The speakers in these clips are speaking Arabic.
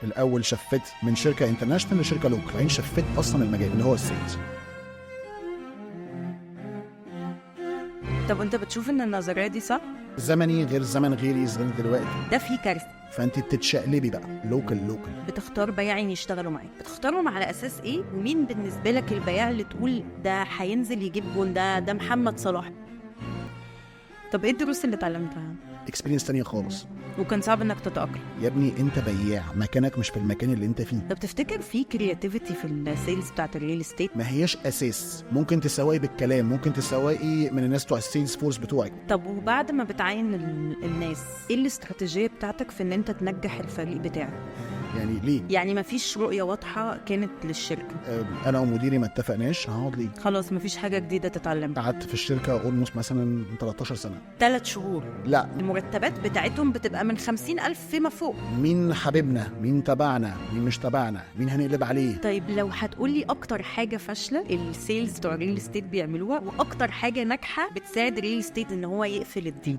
الاول شفت من شركه انترناشونال لشركه لوكال، بعدين شفت اصلا المجال اللي هو السيلز. طب انت بتشوف ان النظريه دي صح؟ زمني غير زمن غيري غير دلوقتي، ده في كارثه. فانت بتتشقلبي بقى لوكال. بتختار بياعين يشتغلوا معاك، بتختارهم على اساس ايه؟ ومين بالنسبه لك البياع اللي تقول ده هينزل يجيب جون؟ ده محمد صلاح. طب ايه الدروس اللي اتعلمتها؟ اكسبيرينس تانية خالص. وكان صعب انك تتاقلم. يا ابني انت بياع، مكانك مش في المكان اللي انت فيه. طب تفتكر في كرياتيفيتي في السيلز بتاعت الريل استيت؟ ما هياش اساس، ممكن تسوقي بالكلام، ممكن تسوقي من الناس بتوع السيلز فورس بتوعك. طب وبعد ما بتعين الناس، ايه الاستراتيجيه بتاعتك في ان انت تنجح الفريق بتاعك؟ يعني ليه؟ يعني مفيش رؤيه واضحه كانت للشركه؟ انا ومديري ما اتفقناش هقعد ليه. خلاص مفيش حاجه جديده تتعلمها. قعدت في الشركه اولموست مثلا 13 سنه. 3 شهور. لا، المرتبات بتاعتهم بتبقى من 50,000 فيما فوق. مين حبيبنا، مين تبعنا، مين مش تبعنا، مين هنقلب عليه. طيب لو هتقولي اكتر حاجه فاشله السيلز بتوع الريل استيت بيعملوها، واكتر حاجه ناجحه بتساعد الريل استيت ان هو يقفل الديل.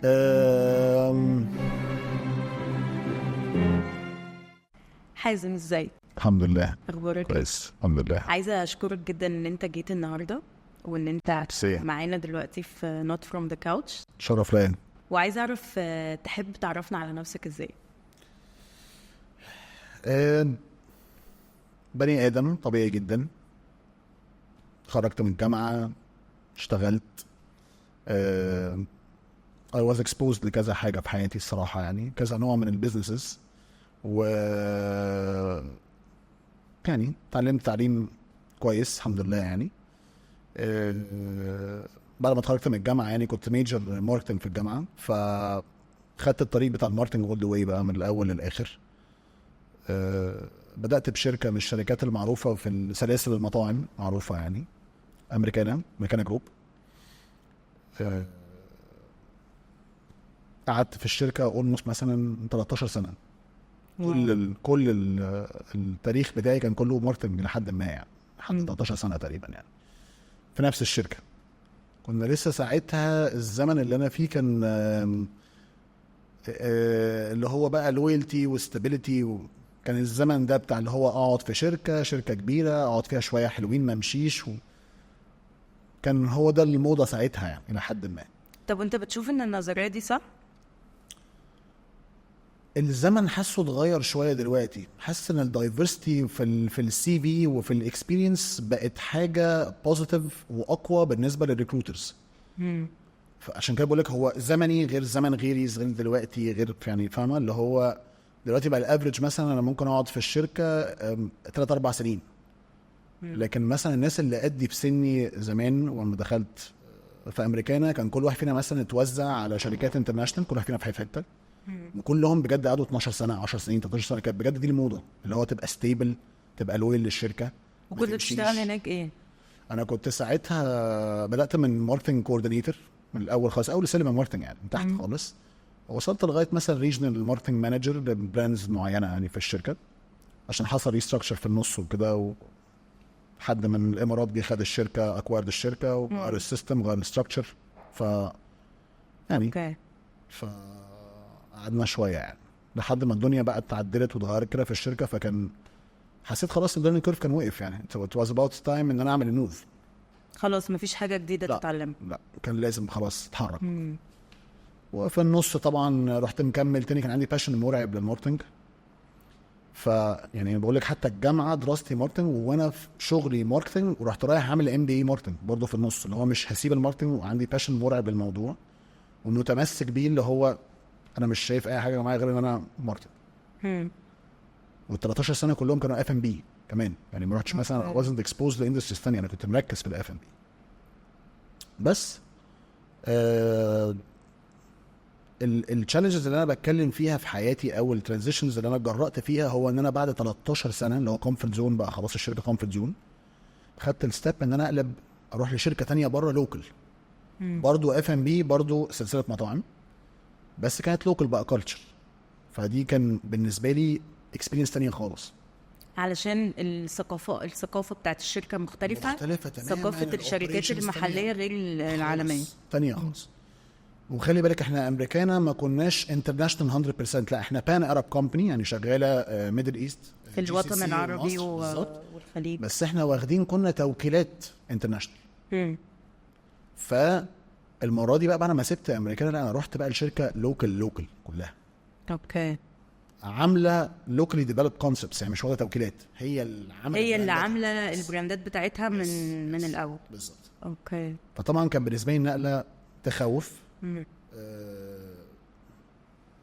حازم ازاي؟ الحمد لله اخبارك كويس الحمد لله. عايزه اشكرك جدا ان انت جيت النهارده، وان انت سي. معانا دلوقتي في Not from the couch. شرف ليا. وعايزه اعرف تحب تعرفنا على نفسك ازاي؟ بني ادم طبيعي جدا، خرجت من الجامعه، اشتغلت، I was exposed لكذا حاجه في حياتي الصراحه، يعني كذا نوع من البيزنسز، و يعني تعلمت تعليم كويس الحمد لله. يعني بعد ما اتخرجت من الجامعه يعني كنت ميجر ماركتنج في الجامعه، فخدت الطريق بتاع الماركتنج اول ذا واي بقى من الاول للاخر. بدات بشركه من الشركات المعروفه في سلاسل المطاعم معروفه، يعني امريكانا جروب. قعدت في الشركه اولموست مثلا 13 سنه. كل التاريخ بتاعي كان كله ماركتنج لحد ما، يعني لحد 13 سنه تقريبا، يعني في نفس الشركه. كنا لسه ساعتها الزمن اللي انا فيه كان اللي هو بقى لويالتي وستابيليتي، كان الزمن ده بتاع اللي هو اقعد في شركه كبيره اقعد فيها شويه حلوين ما امشيش، كان هو ده الموضه ساعتها يعني الى حد ما. طب انت بتشوف ان النظريه دي صح؟ الزمن حاسه اتغير شويه دلوقتي، حاسس ان الدايفرستي في السي في وفي الاكسبيرينس بقت حاجه بوزيتيف واقوى بالنسبه للريكروترز. فعشان كده بقول لك هو زمني غير زمن غيري غير دلوقتي غير، يعني فاهمه اللي هو دلوقتي بقى الافريج مثلا انا ممكن اقعد في الشركه 3-4 سنين. لكن مثلا الناس اللي قدي في سني زمان لما دخلت في امريكانا كان كل واحد فينا مثلا اتوزع على شركات انترناشونال، كل واحد فينا في حته، وكلهم بجد قعدوا 12 سنه 10 سنين 13 سنه. كانت بجد دي الموضه اللي هو تبقى ستيبل، تبقى لويل للشركه. وكنت بتشتغل هناك ايه؟ انا كنت ساعتها بدات من ماركتنج كوردينيتور من الاول خالص، اول سلم ماركتنج يعني من تحت خالص، وصلت لغايه مثلا ريجنال ماركتنج مانجر لبراندز معينه يعني في الشركه، عشان حصل ريستراكشر في النص وكده، حد من الامارات جه خد الشركه، اكوارد الشركه وغير السيستم غير الستراكشر، ف يعني قعدنا شويه يعني لحد ما الدنيا بقت اتعدلت واتغيرت كده في الشركه. فكان حسيت خلاص الليرنينج كيرف كان وقف، يعني it was about time ان انا اعمل الموف. خلاص مفيش حاجه جديده تتعلم. لا كان لازم خلاص اتحرك. وفي النص طبعا رحت مكمل تاني، كان عندي باشن مرعب للماركتنج. فيعني بقول لك حتى الجامعه دراستي ماركتنج وانا في شغلي ماركتنج، ورحت رايح اعمل MBA ماركتنج برضه في النص، اللي هو مش هسيب الماركتنج وعندي باشن مرعب للموضوع ومتمسك بيه، اللي هو انا مش شايف اي حاجه معايا غير ان انا ماركتنج. وال13 سنه كلهم كانوا F&B كمان، يعني ما رحتش مثلا wasn't exposed لاندستريز ثانيه، انا كنت مركز في الFNB بس. التشالنجز اللي انا بتكلم فيها في حياتي او الترانزيشنز اللي انا جرأت فيها هو ان انا بعد 13 سنه اللي هو كومفورت زون بقى، خلاص الشركه كومفورت زون، خدت الستيب ان انا اقلب اروح لشركه تانية بره لوكال، برضو F&B برضو سلسله مطاعم، بس كانت لوكال بقى كلتشر. فدي كان بالنسبه لي اكسبيرينس تانية خالص، علشان الثقافه بتاعت الشركه مختلفه تماما، ثقافه الشركات المحليه غير العالميه تانية خالص. وخلي بالك احنا امريكانا ما كناش انترناشونال 100%، لا احنا بان ارب كومباني يعني شغاله ميدل ايست في الوطن العربي والخليج، بس احنا واخدين كنا توكيلات انترناشونال. فالمره دي بقى انا ما سبت امريكانا، لا انا رحت بقى الشركه لوكال كلها. اوكي. عامله لوكالي ديفلوب كونسبتس، يعني مش واخده توكيلات، هي اللي عامله البراندات بتاعتها من الاول. بالظبط. اوكي. فطبعا كان بالنسبه لي نقله تخوف.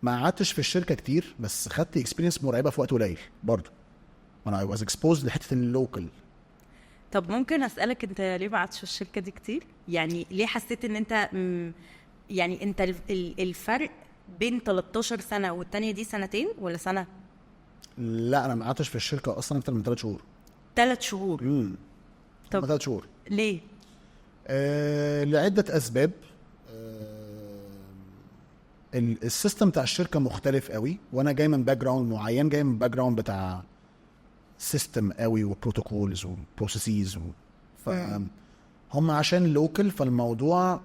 ما قعدتش في الشركه كتير، بس خدت اكسبيرينس مرعبه في وقت قليل برضه. انا اي واز اكسبوزد لحته اللوكال. طب ممكن اسالك انت ليه ما قعدتش في الشركه دي كتير؟ يعني ليه حسيت ان انت يعني انت الفرق بين 13 سنه والتانية دي سنتين ولا سنه؟ لا انا ما قعدتش في الشركه اصلا اكتر من 3 شهور. 3 شهور؟ طب 3 شهور ليه؟ لعده اسباب. السيستم بتاع الشركه مختلف قوي، وانا جاي من باك جراوند معين، جاي من باك جراوند بتاع سيستم قوي وبروتوكولز وبروسيسز فهم عشان لوكال، فالموضوع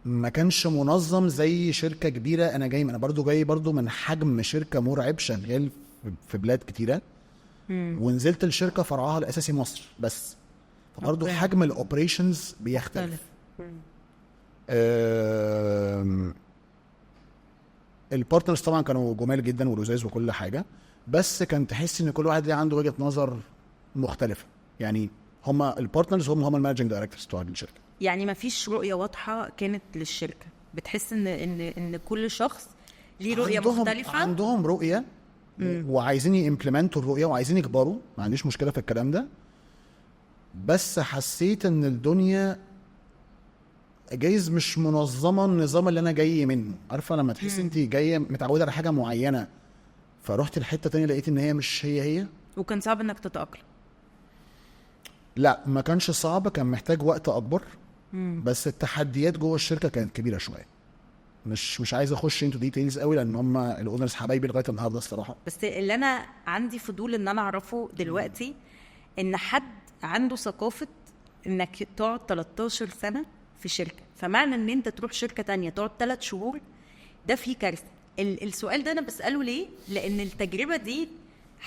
ما كانش منظم زي شركه كبيره. انا جاي برضو من حجم شركه مرعب شغال في بلاد كتيره. ونزلت الشركه فرعها الاساسي مصر بس، فبرضو حجم الاوبريشنز بيختلف. البارتنرز طبعا كانوا جمال جدا ولذاذ وكل حاجه، بس كان تحس ان كل واحد عنده وجهه نظر مختلفه. يعني هما البارتنرز هم المانجنج دايركتورز بتوع الشركه، يعني ما فيش رؤيه واضحه كانت للشركه. بتحس ان كل شخص ليه رؤيه مختلفه، عندهم رؤيه وعايزين يمبلمنتوا الرؤيه وعايزين يكبروا. ما عنديش مشكله في الكلام ده، بس حسيت ان الدنيا جايز مش منظمه النظام اللي انا جاي منه. عارفه لما تحس انت جايه متعوده على حاجه معينه، فرحت الحته تانية لقيت ان هي مش هي. وكان صعب انك تتاقلم؟ لا ما كانش صعب، كان محتاج وقت اكبر. بس التحديات جوه الشركه كانت كبيره شويه. مش عايز اخش انتو ديتيلز قوي لان هم الاونرز حبايبي لغايه النهارده الصراحه. بس اللي انا عندي فضول ان انا اعرفه دلوقتي ان حد عنده ثقافه انك تقعد 13 سنه في شركه، فمعنى ان انت تروح شركه تانية تقعد 3 شهور ده فيه كارثه. السؤال ده انا بساله ليه؟ لان التجربه دي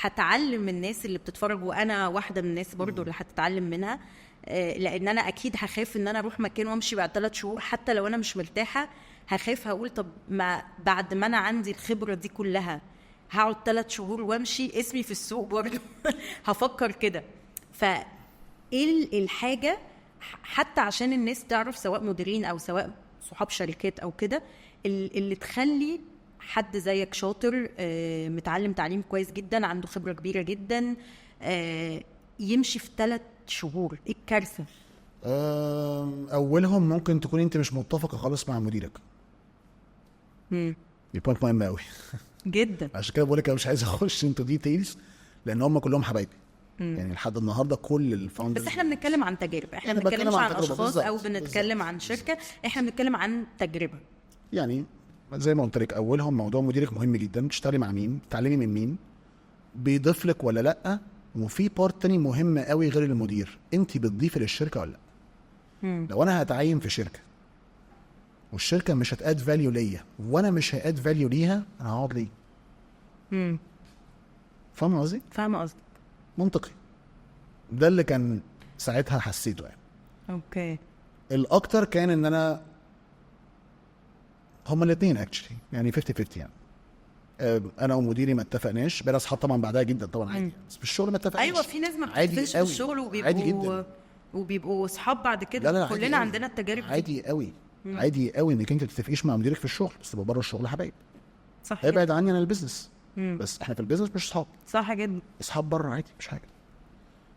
هتعلم الناس اللي بتتفرج، وانا واحده من الناس برضو اللي هتتعلم منها. لان انا اكيد هخاف ان انا اروح مكان وامشي بعد 3 شهور حتى لو انا مش مرتاحه. هخاف، هقول طب ما بعد ما انا عندي الخبره دي كلها هقعد 3 شهور وامشي، اسمي في السوق برضو هفكر كده. فايه الحاجه حتى عشان الناس تعرف، سواء مديرين او سواء صحاب شركات او كده، اللي تخلي حد زيك شاطر متعلم تعليم كويس جدا عنده خبرة كبيرة جدا يمشي في 3 شهور؟ ايه الكارثة؟ اولهم ممكن تكون انت مش متفقة خالص مع مديرك. دي بوينت مهمة قوي جدا. عشان كده بقولك انا مش عايز اخش انتو ديتيلز لان هم كلهم حبايبي. يعني لحد النهارده كل الفاوندرز. بس احنا بنتكلم عن تجربة، احنا بنتكلم عن اشخاص او بنتكلم عن شركة، احنا بنتكلم عن تجربة. يعني زي ما قلت لك اولهم موضوع مديرك مهم جدا، تشتغلي مع مين، تعلمي من مين، بيضيف لك ولا لا. وفي بارت تاني مهم قوي غير المدير، انت بتضيفي للشركه ولا لا. لو انا هتعين في شركه والشركه مش هتاد فاليو ليا وانا مش هاد فاليو ليها، انا هقعد ليه؟ فاهم قصدي؟ فاهم قصدك، منطقي. ده اللي كان ساعتها حسيته يعني. اوكي. الاكتر كان ان انا هما الاثنين اكشلي يعني 50-50 يعني. انا ومديري ما اتفقناش، بقينا اصحاب طبعا بعدها جدا طبعا عادي، بس في الشغل ما اتفقناش. ايوه في ناس ما بتتفقش في الشغل وبيبقوا اصحاب بعد كده. لا كلنا عندنا التجارب عادي قوي. عادي قوي انك انت تتفقيش مع مديرك في الشغل، بس تبقى بره الشغل حبايب. صح. ابعد عني عن البيزنس. بس احنا في البيزنس مش اصحاب. صح جدا. اصحاب بره عادي مش حاجه.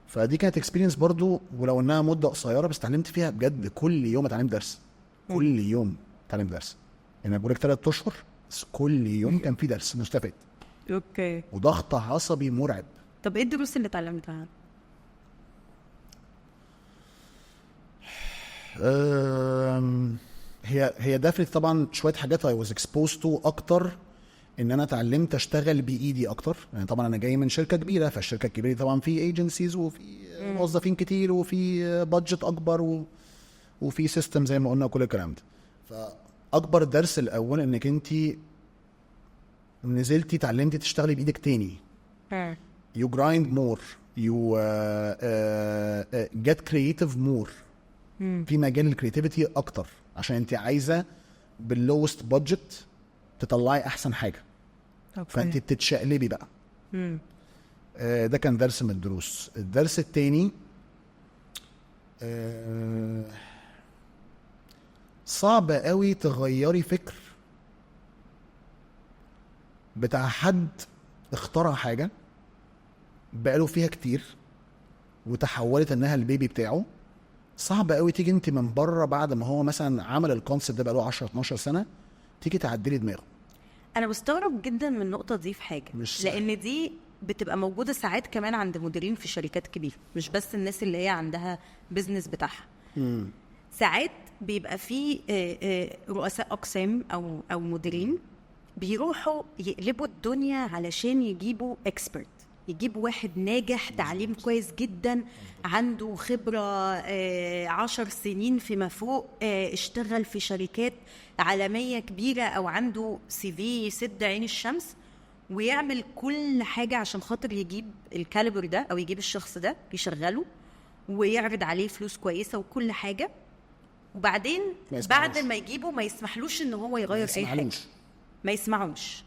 فدي كانت اكسبيرينس برضو، ولو انها مده قصيره بس اتعلمت فيها بجد. كل يوم اتعلمت درس. كل يوم اتعلمت درس. يعني بقول لك 3 اشهر بس كل يوم كان في درس مستفاد. اوكي. وضغط عصبي مرعب. طب ايه الدروس اللي اتعلمتها؟ هي دافلت طبعا شويه حاجات I was exposed to اكتر. ان انا اتعلمت اشتغل بايدي اكتر. يعني طبعا انا جاي من شركه كبيره، فالشركه الكبيره طبعا في ايجنسيز وفي موظفين كتير وفي بادجت اكبر وفي سيستم زي ما قلنا وكل الكلام ده. فاكبر درس الاول انك انت نزلتي اتعلمتي تشتغلي بايدك تاني. you grind more, you get creative more. في مجال الكرياتيفيتي اكتر عشان انت عايزه باللوست بادجت تطلعي احسن حاجه. فانت بتتشقلبي بقى. ده كان درس من الدروس. الدرس التاني صعب قوي تغيري فكر بتاع حد اخترع حاجه بقاله فيها كتير وتحولت انها البيبي بتاعه. صعب قوي تيجي انت من بره بعد ما هو مثلا عمل الكونسيبت ده بقاله 10 12 سنه تيجي تعدلي دماغه. انا بستغرب جدا من النقطه دي في حاجه، مش لان دي بتبقى موجوده ساعات كمان عند مديرين في شركات كبيره، مش بس الناس اللي هي عندها بيزنس بتاعها. ساعات بيبقى في رؤساء اقسام او مديرين بيروحوا يقلبوا الدنيا علشان يجيبوا اكسبرت، يجيبوا واحد ناجح تعليم كويس جدا عنده خبرة 10 سنين فيما فوق، اشتغل في شركات عالمية كبيرة او عنده CV يسد عين الشمس، ويعمل كل حاجة عشان خاطر يجيب الكاليبر ده او يجيب الشخص ده يشغله ويعرض عليه فلوس كويسة وكل حاجة. وبعدين بعد ما يجيبه ما يسمحلوش ان هو يغير اي حاجة، ما يسمعوش.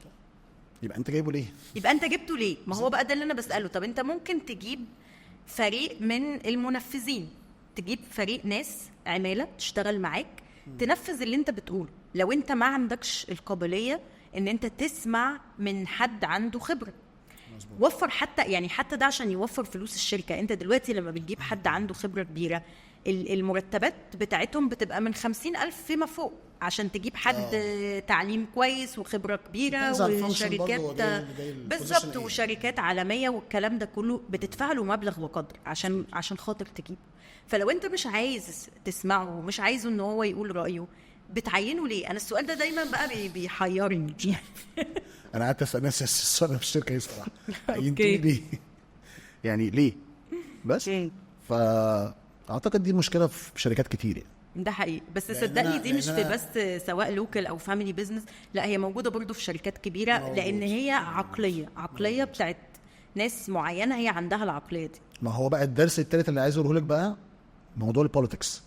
يبقى انت جايبه ليه؟ يبقى انت جبته ليه؟ ما هو بقى ده اللي انا بسأله. طب انت ممكن تجيب فريق من المنفذين، تجيب فريق ناس عمالة تشتغل معاك تنفذ اللي انت بتقوله. لو انت ما عندكش القابلية ان انت تسمع من حد عنده خبرة، وفر حتى ده عشان يوفر فلوس الشركة. انت دلوقتي لما بتجيب حد عنده خبرة كبيرة المرتبات بتاعتهم بتبقى من 50,000 فيما فوق عشان تجيب حد تعليم كويس وخبرة كبيرة وشركات بالظبط وشركات عالمية والكلام ده كله بتدفع له مبلغ وقدر عشان خاطر تجيب. فلو انت مش عايز تسمعه ومش عايزه ان هو يقول رأيه بتعينه ليه؟ انا السؤال ده دايما بقى بيحيرني. انا قعدت اسال ناس السؤال في الشركه ايه صراحه، عينتوا ليه؟ يعني ليه؟ بس فاعتقد دي المشكله في شركات كتير يعني. ده حقيقي، بس صدقني دي مش في بس سواء لوكال او فاميلي بيزنس، لا هي موجوده برضو في شركات كبيره، لان هي عقليه بتاعت ناس معينه هي عندها العقليه دي. ما هو بقى الدرس الثالث اللي عايز اقوله لك بقى موضوع البوليتكس.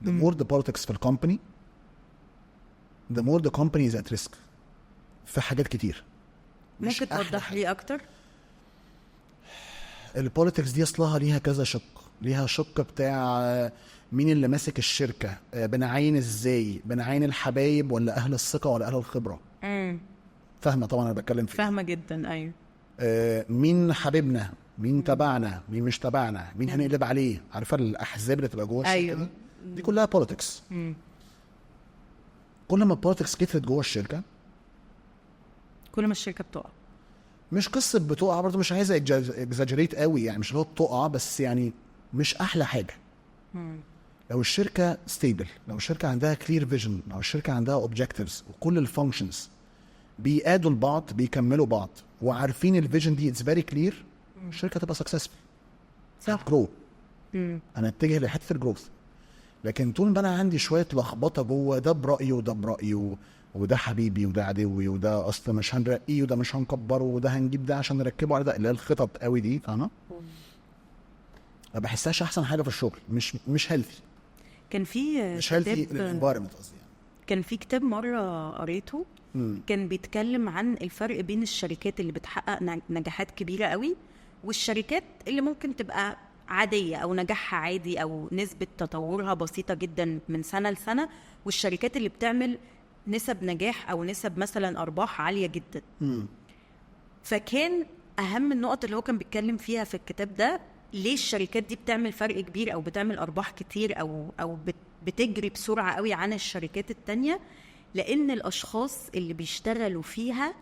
the more the politics في الكومباني the more the company is at risk في حاجات كتير. ممكن توضح لي اكتر؟ البوليتكس دي اصلها ليها كذا شق. ليها شق بتاع مين اللي ماسك الشركه، بنعين ازاي، بنعين الحبايب ولا اهل الثقه ولا اهل الخبره. فاهمه طبعا انا بتكلم فيه. فاهمه جدا. ايوه. مين حبيبنا، مين تبعنا، مين مش تبعنا، مين هنقلب عليه. عارفه الاحزاب اللي تبقى جوه الشركه. أيوة. دي كلها بوليتكس. كل ما البوليتكس كترت جوه الشركه كل ما الشركه بتقع. مش قصه بتقع برضه، مش عايزه اكزاجريت قوي يعني، مش اللي هو بتقع بس يعني مش احلى حاجه. لو الشركه ستيبل، لو الشركه عندها كلير فيجن، لو الشركه عندها اوبجكتيفز وكل الفانكشنز بيقادوا لبعض بيكملوا بعض وعارفين الفيجن دي اتس فيري كلير، الشركه تبقى سكسسفل. صح. جرو. انا اتجه لحته الجروث. لكن طول ما انا عندي شويه لخبطه جوه، ده برايي وده برايي وده حبيبي وده عدوي وده اصلا مش هنرقيه وده مش هنكبره وده هنجيب ده عشان نركبه على ده، اللي هي الخطط قوي دي، فاهمه؟ ما بحسهاش احسن حاجه في الشغل. مش هيلثي. كان في مش هيلثي الانفايرمنت قصدي يعني. كان في كتاب مره قريته كان بيتكلم عن الفرق بين الشركات اللي بتحقق نجاحات كبيره قوي والشركات اللي ممكن تبقى عاديه او نجاحها عادي او نسبه تطورها بسيطه جدا من سنه لسنه، والشركات اللي بتعمل نسب نجاح او نسب مثلا ارباح عاليه جدا. فكان اهم النقط اللي هو كان بيتكلم فيها في الكتاب ده ليه الشركات دي بتعمل فرق كبير او بتعمل ارباح كتير او بتجري بسرعه قوي عن الشركات التانية، لان الاشخاص اللي بيشتغلوا فيها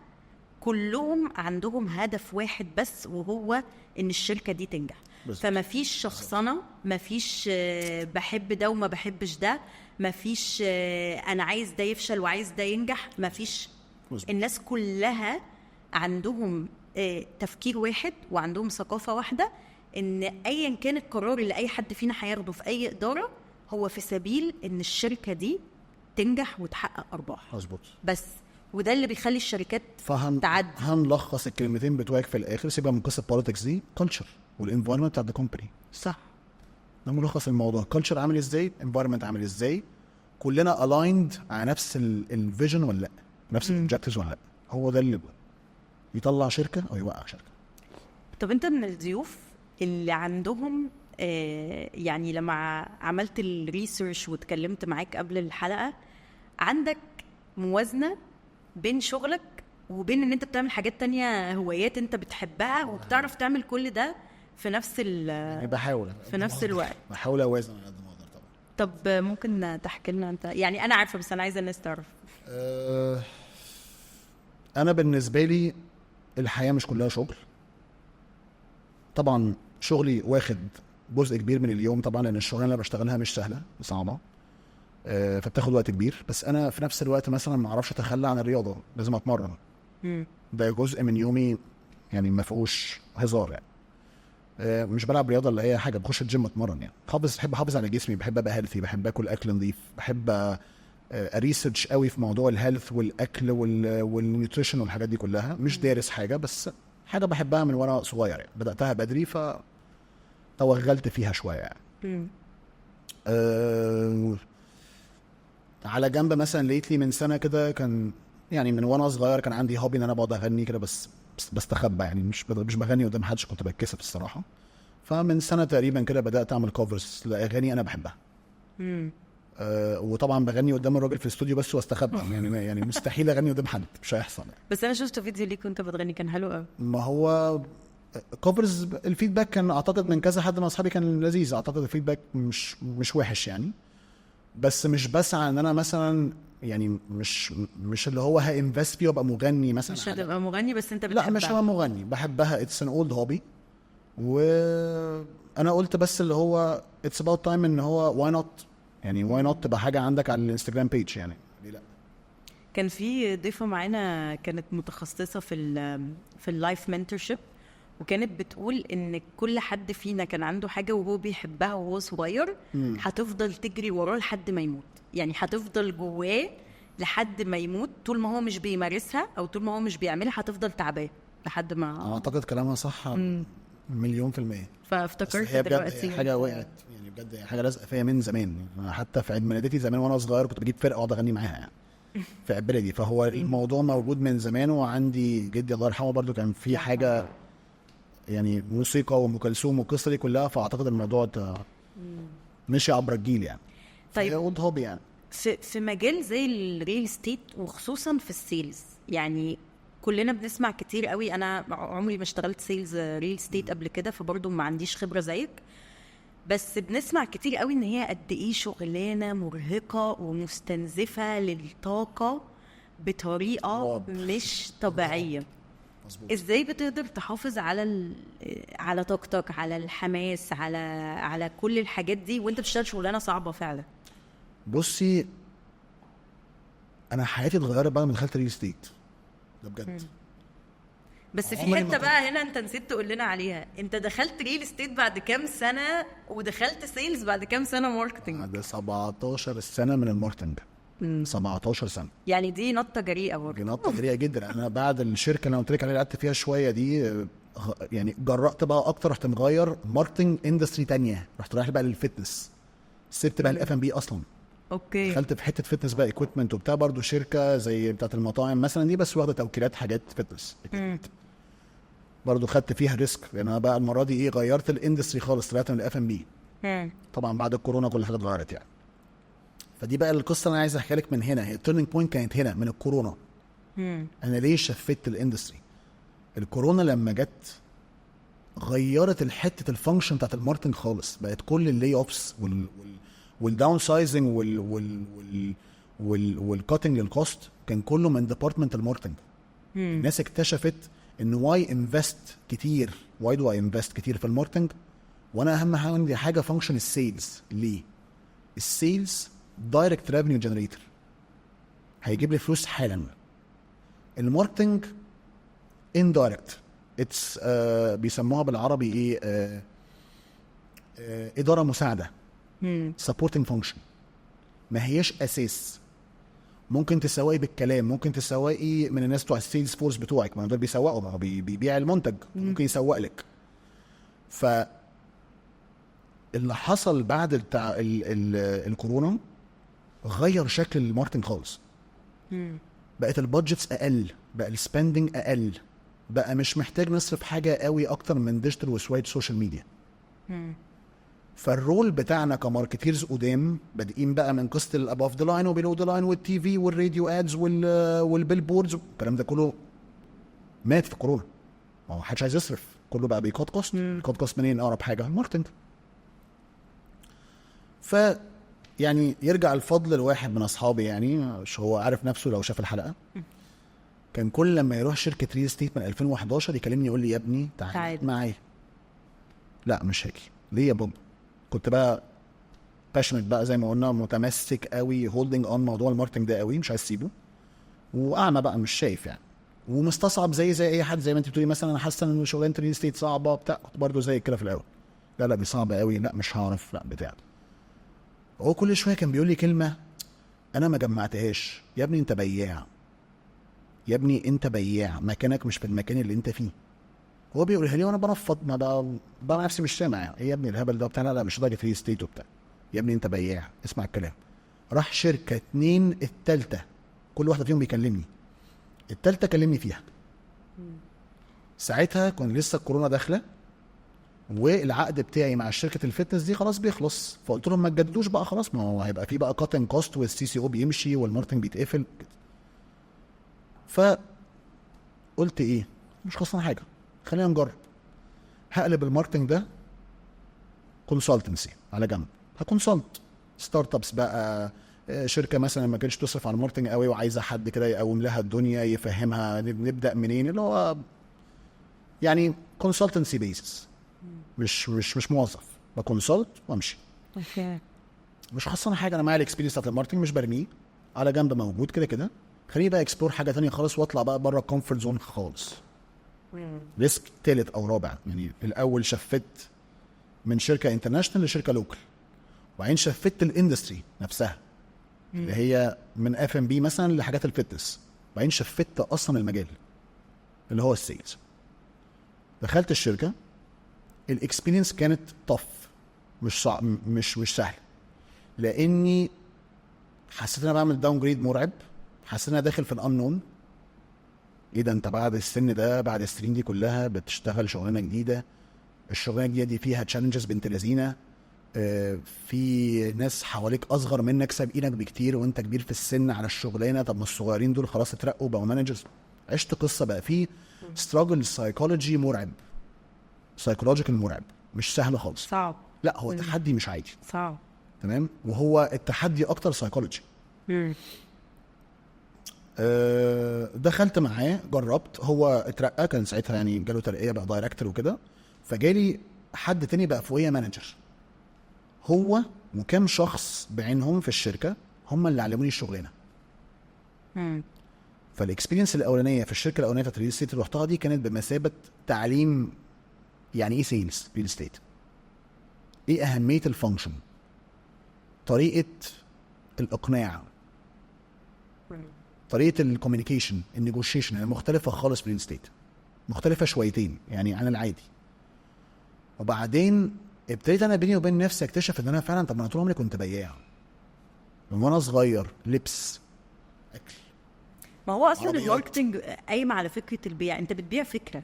كلهم عندهم هدف واحد بس، وهو ان الشركه دي تنجح. فما فيش شخصنه، ما فيش بحب ده وما بحبش ده، ما فيش انا عايز ده يفشل وعايز ده ينجح، ما فيش. الناس كلها عندهم تفكير واحد وعندهم ثقافه واحده، ان ايا كان القرار اللي اي حد فينا هياخده في اي اداره هو في سبيل ان الشركه دي تنجح وتحقق ارباح مظبوط. بس. وده اللي بيخلي الشركات تعدي. هنلخص الكلمتين بتوعك في الاخر، سيبها من قصه politics دي، كلتشر والانفايرمنت بتاع الكومباني. صح. ده ملخص الموضوع. كلتشر عامل ازاي، انفايرمنت عامل ازاي، كلنا الايند على نفس الفيجن ولا لا، نفس الاوبجكتيفز ولا لا. هو ده اللي يطلع شركه او يوقع شركه. طب انت من الضيوف اللي عندهم يعني لما عملت الريسيرش واتكلمت معاك قبل الحلقه، عندك موازنه بين شغلك وبين ان انت بتعمل حاجات تانية، هوايات انت بتحبها، وبتعرف تعمل كل ده في نفس يعني بحاول في نفس الوقت. بحاول اوازن على قد ما اقدر طبعا. طب ممكن تحكي لنا انت؟ يعني انا عارفه بس انا عايزه الناس تعرف. انا بالنسبه لي الحياه مش كلها شغل. طبعا شغلي واخد جزء كبير من اليوم طبعا، لان الشغلانه اللي بشتغلها مش سهله، صعبه، فبتاخد وقت كبير. بس انا في نفس الوقت مثلا ما اعرفش اتخلى عن الرياضه، لازم اتمرن. ده جزء من يومي يعني ما فيهوش هزار يعني. مش بلعب رياضه اللي هي حاجه، بخش الجيم اتمرن يعني. بحب احافظ على جسمي، بحب ابقى هيلثي، بحب اكل اكل نظيف، بحب اريسيرش قوي في موضوع الهيلث والاكل والنيوتريشن والحاجات دي كلها. مش دارس حاجه، بس حاجه بحبها من وانا صغير يعني. بداتها بدري فتوغلت فيها شويه يعني. على جنب مثلا لقيت لي من سنه كده، كان يعني من وانا صغير كان عندي هوبي ان انا بقعد اغني كده، بس بستخبى يعني، مش بغني قدام حدش، كنت بتكسف الصراحه. فمن سنه تقريبا كده بدات اعمل كوفرز لاغاني انا بحبها. وطبعا بغني قدام الراجل في الاستوديو بس واستخبى يعني مستحيل اغني قدام حد، مش هيحصل يعني. بس انا شفت فيديو ليك وانت بتغني كان حلو قوي. ما هو كوفرز الفيدباك كان اعتقد من كذا حد من اصحابي كان لذيذ، اعتقد الفيدباك مش وحش يعني. بس مش بسعى ان انا مثلا يعني مش اللي هو هانفست فيه وابقى مغني مثلا. مش هتبقى مغني بس انت بتحبها. لا مش هبقى مغني، بحبها، اتس ان اولد هوبي. وانا قلت بس اللي هو اتس اباوت تايم ان هو واي نوت تبقى حاجه عندك على الانستجرام بيج يعني. ليه لا. كان في ضيفه معانا كانت متخصصه في اللايف منتورشيب، وكانت بتقول ان كل حد فينا كان عنده حاجه وهو بيحبها وهو صغير، هتفضل تجري وراه لحد ما يموت. يعني هتفضل جواه لحد ما يموت، طول ما هو مش بيمارسها او طول ما هو مش بيعملها هتفضل تعباه لحد ما. اعتقد كلامها صح 1,000,000%. فافتكرت هي دلوقتي حاجه وقعت يعني، بجد حاجه لازقه فيا من زمان. أنا حتى في عيد ميلادتي زمان وانا صغير كنت بجيب فرقه اقعد اغني معاها يعني في عيد ميلادي. فهو الموضوع موجود من زمان. وعندي جدي الله يرحمه برضو كان في حاجه يعني موسيقى وام كلثوم والقصه دي كلها. فاعتقد الموضوع مشي عبر الجيل يعني. طيب اولد هوبي يعني. في مجال زي الريل ستيت وخصوصا في السيلز، يعني كلنا بنسمع كتير قوي. انا عمري ما اشتغلت سيلز ريل ستيت قبل كده، فبرضه ما عنديش خبره زيك، بس بنسمع كتير قوي ان هي قد ايه شغلانه مرهقه ومستنزفه للطاقه بطريقه مش طبيعيه. مزبوط. ازاي بتقدر تحافظ على طاقتك، على الحماس، على كل الحاجات دي وانت بتشتغل شغلانه صعبه فعلا؟ بصي انا حياتي اتغيرت بعد ما دخلت ريل ستيت ده بجد. بس في حته بقى هنا انت نسيت تقول لنا عليها. انت دخلت ريل ستيت بعد كام سنه ودخلت سيلز بعد كام سنه ماركتنج؟ بعد 17 سنه من الماركتنج. 17 سنه يعني دي نطه جريئه برضه. دي نطه جريئه جدا. انا بعد الشركه اللي قلت لك عليها قعدت فيها شويه دي يعني جرأت بقى اكتر، رحت مغير ماركتنج اندستري تانية، رحت رايح بقى للفتنس، سبت بقى الاف ام بي اصلا. اوكي. دخلت في حته فتنس بقى، ايكويبمنت وبتاع، برضو شركه زي بتاعه المطاعم مثلا دي، بس واخده توكيلات حاجات فتنس. برضو خدت فيها ريسك، لان انا بقى المره دي غيرت الاندستري خالص، طلعت من الاف ام بي. طبعا بعد الكورونا كل حاجه اتغيرت يعني. فدي بقى القصه اللي انا عايز احكيها لك من هنا. هي التيرنينج بوينت كانت هنا من الكورونا. انا ليه شفت الاندستري؟ الكورونا لما جت غيرت الحته الفانكشن بتاعت الماركتنج خالص. بقت كل اللي اوفس والداون سايزنج والكاتنج للكوست كان كله من ديبارتمنت الماركتنج. الناس اكتشفت ان واي دو اي انفست كتير في الماركتنج، وانا اهم حاجه عندي حاجه فانكشن السيلز. ليه؟ السيلز دايركت ريفينيو جنريتور، هيجيب لي فلوس حالا. الماركتنج اندايركت، اتس بيسموها بالعربي ايه، اداره مساعده، سبورتنج فانكشن، ما هيش اساس. ممكن تسوقي بالكلام، ممكن تسوقي من الناس بتوع السيلز فورس بتوعك، ما دول بيسوقوا، ما هو بيبيع المنتج، ممكن يسوق لك. ف اللي حصل بعد الكورونا غير شكل الماركتنج خالص. بقت البادجتس اقل، بقى السبندنج اقل، بقى مش محتاج نصرف حاجه قوي اكتر من ديجيتال وشويه سوشيال ميديا. فالرول بتاعنا كماركتيرز قدام بادئين بقى من قصه الاباف ذا لاين وبيلو ذا لاين والتي في والراديو ادز والبيل بوردز، الكلام ده كله مات في كورونا. ما هو محدش عايز يصرف، كله بقى بيكات كوست. كات كوست منين؟ اقرب حاجه الماركتنج. ف يعني يرجع الفضل لواحد من اصحابي، يعني مش هو عارف نفسه لو شاف الحلقه، كان كل لما يروح شركه ريل استيت من 2011 يكلمني يقول لي يا ابني تعال معايا. لا مش هاجي. ليه يا بابا؟ كنت بقى باشنت بقى زي ما قلنا، متمسك قوي، هولدنج اون موضوع الماركتنج ده قوي، مش عايز اسيبه، واعمى بقى مش شايف يعني، ومستصعب زي اي حد. زي ما انت بتقولي مثلا انا حاسه ان شغلانه ريل استيت صعبه بتاع، كنت برضه زي كده في الاول، لا دي صعبه قوي، لا مش هعرف، لا بتاع. هو كل شويه كان بيقول لي كلمه انا ما جمعتهاش، يا ابني انت بياع، يا ابني انت بياع، مكانك مش في المكان اللي انت فيه. هو بيقولها لي وانا بنفض، ما بقى نفسي مش سامع يعني ايه يا ابني الهبل ده بتاع، لا مش درجه ريل استيت وبتاع، يا ابني انت بياع، اسمع الكلام. راح شركه 2 التالتة، كل واحده فيهم بيكلمني، التالتة كلمني فيها. ساعتها كان لسه الكورونا داخله، والعقد بتاعي مع شركه الفتنس دي خلاص بيخلص، فقلت لهم ما تجددوش بقى خلاص، ما هو هيبقى في بقى كاتنج كوست، والسي سي او بيمشي والماركتنج بيتقفل. فقلت ايه، مش خسران حاجه، خلينا نجرب. هقلب الماركتنج ده كونسلتنسي على جنب، هكونسلت ستارت ابس بقى، شركه مثلا ما كانتش تصرف على الماركتنج قوي وعايزه حد كده يقوم لها الدنيا، يفهمها نبدا منين، اللي هو يعني كونسلتنسي بيسس، مش موظف، بكونسلت وامشي. مش خسران حاجه، انا معايا الاكسبيرينس بتاعت الماركتنج، مش برميه على جنب، موجود كده كده. خليني بقى اكسبلور حاجه تانية خالص، واطلع بقى بره الكومفورت زون خالص. ريسك تالت او رابع، يعني الاول شفت من شركه انترناشونال لشركه لوكال، وبعدين شفت الاندستري نفسها اللي هي من اف ام بي مثلا لحاجات الفتنس، وبعدين شفت اصلا المجال اللي هو السيلز. دخلت الشركه، الاكسبيرينس كانت طف، مش صعب، مش سهل، لاني حسيت ان انا بعمل داون جريد مرعب، حسيت ان انا داخل في الانون. ايه ده، انت بعد السن ده، بعد السنين دي كلها بتشتغل شغلانه جديده، الشغلانه الجديده دي فيها تشالنجز بنت لذينه، في ناس حواليك اصغر منك سابقينك بكتير وانت كبير في السن على الشغلانه، طب ما الصغيرين دول خلاص اترقوا بقوا مانجرز. عشت قصه بقى في ستراجل سايكولوجي مرعب، سايكولوجيكال مرعب، مش سهل خالص، صعب. لا هو تحدي مش عادي، صعب، تمام، وهو التحدي اكتر سايكولوجي. دخلت معاه، جربت، هو اترقى، كان ساعتها يعني جاله ترقيه بقى دايركتور وكده، فجالي حد تاني بقى فوقيه مانجر. هو وكم شخص بعينهم في الشركه هم اللي علموني الشغلانه. فالاكسبيرينس الاولانيه في الشركه الاولانيه بتاعت الريل استيت اللي رحتها دي كانت بمثابه تعليم يعني ايه سيلز ريل استيت، ايه اهميه الفانكشن، طريقه الاقناع، طريقه الكوميونيكيشن، النيجوشيشن مختلفه خالص في الريل استيت، مختلفه شويتين يعني عن العادي. وبعدين ابتديت انا بيني وبين نفسي اكتشف ان انا فعلا، طب انا طول عمري كنت بياع من وانا صغير، لبس، اكل. ما هو اصلا عربيات. الماركتنج قايم على فكره البيع، انت بتبيع فكره،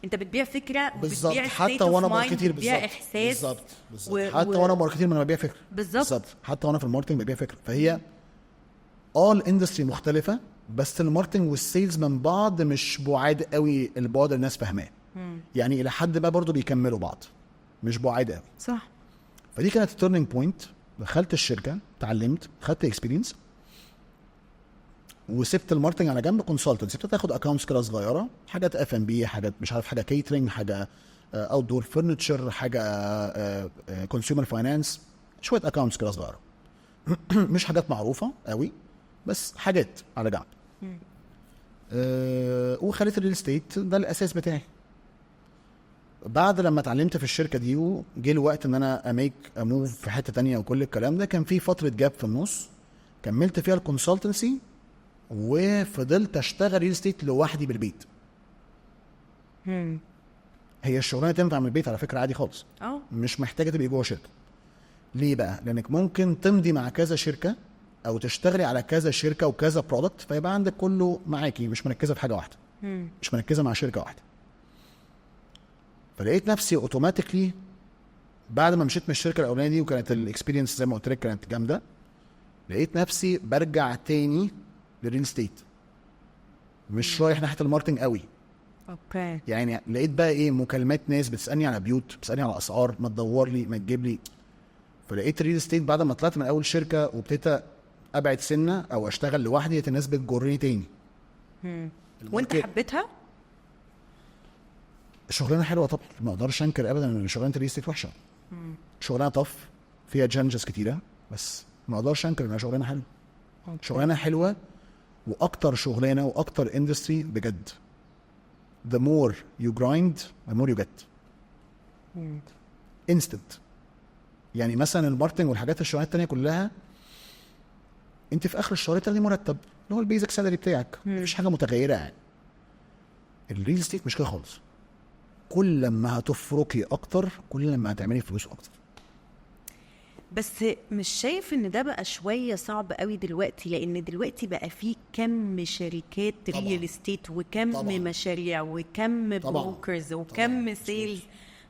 انت بتبيع فكره، بالظبط، وبتبيع حتى وانا ماركتير، بتبيع احساس، بالظبط حتى وانا ماركتير ما انا ببيع فكره، بالظبط، حتى وانا في الماركتنج ببيع فكره. فهي الاندستري مختلفه، بس الماركتنج والسيلز من بعض مش بعاد قوي البعد الناس فاهماه، يعني الى حد ما برضو بيكملوا بعض، مش بعاد قوي، صح. فدي كانت التيرنينج بوينت. دخلت الشركه، اتعلمت، خدت اكسبيرينس، وسبت الماركتنج على جنب، كونسلتنسي، ابتديت اخد اكونتس كده صغيره، حاجات اف ام بي، حاجات مش عارف، حاجه كيترينج، حاجه اوت دور فرنتشر، حاجه كونسيومر فاينانس، شويه اكونتس كده صغيره مش حاجات معروفه قوي، بس حاجات على جنب. وخليت الريل استيت ده الاساس بتاعي. بعد لما اتعلمت في الشركه دي وجه الوقت ان انا اميك اموف في حته تانية وكل الكلام ده، كان في فتره جاب في النص كملت فيها الكونسلتنسي وفضلت اشتغل ريل استيت لوحدي بالبيت. هي الشغلانه تنفع من البيت على فكره عادي خالص، مش محتاجه تبقي جوه شركه. ليه بقى؟ لانك ممكن تمضي مع كذا شركه او تشتغلي على كذا شركه وكذا برودكت، فيبقى عندك كله معاكي، مش مركزه في حاجه واحده، مش مركزه مع شركه واحده. فلقيت نفسي اوتوماتيكلي بعد ما مشيت من الشركه الاولانيه دي وكانت الاكسبيرينس زي ما قلت لك كانت جامده، لقيت نفسي برجع تاني للريل ستيت، مش رايح ناحيه الماركتنج قوي. اوكي. يعني لقيت بقى ايه، مكالمات ناس بتسالني على بيوت، بتسالني على اسعار، ما تدور لي، ما تجيب لي. فلقيت الريل ستيت بعد ما طلعت من اول شركه وابتديت ابعد سنه او اشتغل لوحدي، لقيت الناس بتجرني تاني. وانت حبيتها؟ الشغلانه حلوه طبعا، ما اقدرش انكر ابدا ان شغلانه الريل ستيت وحشه. شغلانه طف فيها تشالنجز كتيره، بس ما اقدرش انكر انها شغلانه حلوه. شغلانه حلوه، واكتر شغلانه واكتر اندستري بجد. the more you grind the more you get instant. يعني مثلا الماركتنج والحاجات الشغلانات التانية كلها انت في اخر الشهر تاخدي مرتب اللي هو البيزك سالري بتاعك، مفيش حاجه متغيره يعني. الريل استيت مش كده خالص، كل ما هتفرقي اكتر كل ما هتعملي فلوس اكتر. بس مش شايف ان ده بقى شويه صعب قوي دلوقتي؟ لان دلوقتي بقى في كم شركات ريل استيت وكم طبعاً. مشاريع وكم بروكرز وكم سيلز،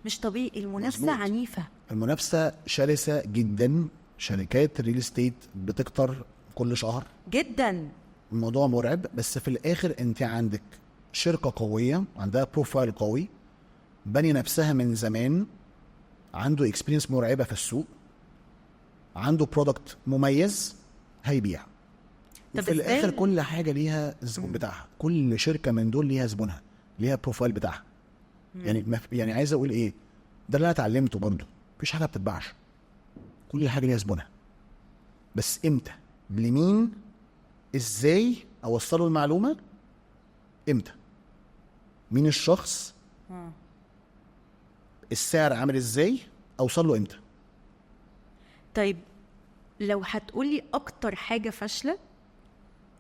مش طبيعي. المنافسه مزبوط. عنيفه، المنافسه شرسه جدا، شركات الريل استيت بتكتر كل شهر جدا. الموضوع مرعب. بس في الاخر انت عندك شركه قويه عندها بروفايل قوي، بني نفسها من زمان، عنده اكسبيرينس مرعبه في السوق، عنده برودكت مميز هيبيع. وفي الاخر كل حاجه ليها الزبون بتاعها، كل شركه من دول ليها زبونها، ليها بروفايل بتاعها. يعني عايز اقول ايه، ده اللي انا اتعلمته برضه، مفيش حاجه بتتباعش، كل حاجه ليها زبونها. بس امتى، لمين، ازاي اوصله المعلومه، امتى، مين الشخص، السعر عامل ازاي، اوصل له امتى. طيب لو هتقولي اكتر حاجه فاشله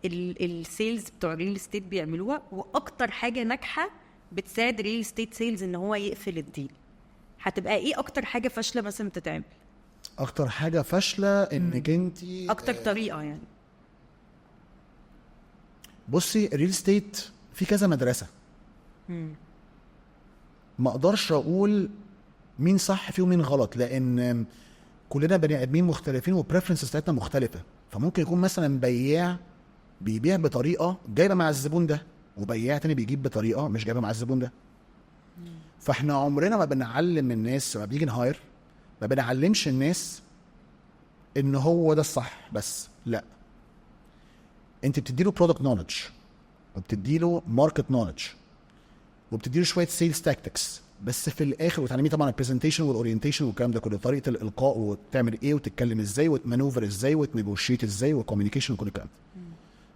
السيلز بتوع الريل استيت بيعملوها، واكتر حاجه ناجحه بتساعد الريل استيت سيلز ان هو يقفل الديل، هتبقى ايه اكتر حاجه فاشله مثلا بتتعمل؟ اكتر حاجه فاشله انك انت اكتر طريقه يعني. بصي الريل استيت في كذا مدرسه، ما اقدرش اقول مين صح فيه ومين غلط، لان كلنا بني ادمين مختلفين وبريفرنسز بتاعتنا مختلفه. فممكن يكون مثلا بياع بيبيع بطريقه جايبه مع الزبون ده، وبياع تاني بيجيب بطريقه مش جايبه مع الزبون ده. فاحنا عمرنا ما بنعلم الناس، ما بنيجي نهاير ما بنعلمش الناس ان هو ده الصح، بس لا، انت بتديله برودكت نوليدج، وبتديله ماركت نوليدج، وبتديله شويه سيلز تاكتكس، بس في الاخر وتعلميه طبعا البرزنتيشن والاورينتيشن والكلام ده كله، طريقه الالقاء وتعمل ايه وتتكلم ازاي وتمانوفر ازاي وتنيجوشيت ازاي والكوميونيكيشن وكل الكلام ده.